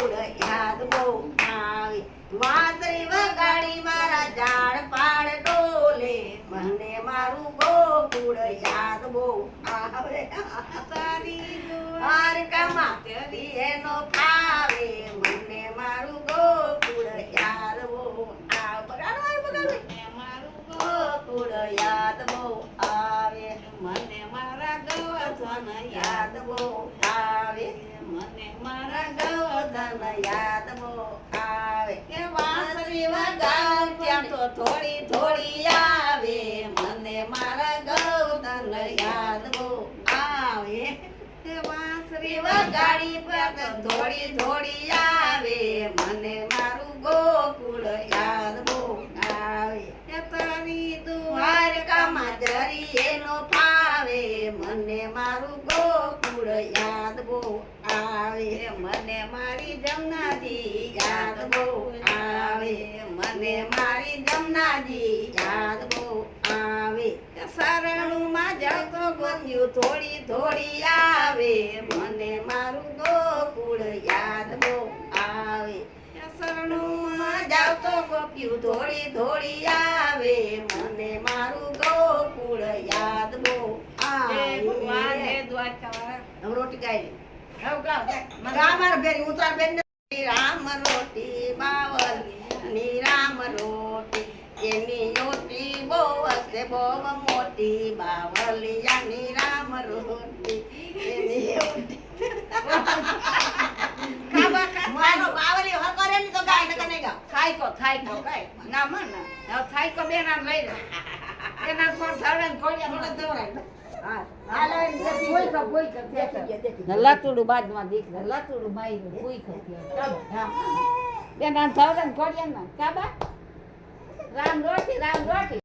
ગોકુળ યાદ બહુ આવે વાંદરી વગાડી મારા ઝાડ પાડ ડોલે મને મારું ગોકુળ યાદ બહુ આવે તારી દ્વારકામાં તેરી એનો ફાવે મને મારું ગોકુળ યાદ બહુ આવે મારું ગોકુળ યાદ બહુ આવે મને મારા ગોવર્ધન યાદ બહુ આવે મને મારા ગોવર્ધન યાદ બહુ આવે કે વાંસળી વગાડ ત્યાં તો થોડી થોડી આવે મને મારા ગોવર્ધન યાદ બહુ આવે કે વાંસળી વગાડી પર થોડી થોડી આવે મને મારું ગોકુળ યાદ બહુ આવે કે તારી દ્વારકામાં જરી એનો ફાવે મને મારું ગોકુળ યાદ બહુ આવે મને મારી જમનાજી યાદ બહુ આવે મને મારી જમનાજી યાદ બહુ આવે શરણુમાં જાવ તો ગોત્યું થોડી થોડી આવે મને મારું ગોકુળ યાદ બહુ આવે શરણુમાં જાવ તો ગોપ્યું થોડી થોડી આવે મને મારું ગોકુળ યાદ બહુ આવે ભગવાને દ્વારકા રોટી ગાઈ રામ રોટી બાવલી રામ રોટી એની રોટી બહુ હશે બહુ મોટી બાવલિયાની રામ રોટી એની રોટી બાવલી હર કરે ને તો ગાય ને કને ગા ખાઈ કો ના મન ના ખાઈ કો બે ના લઈ લે એના પર સાવન કોડિયા થોડા દવરાય લાતુડું બાદમાં દીક લાતુડું માઈ કોઈ ખત્યા બેન આ થાવડન કોડિયા ના કાબા રામ રોટી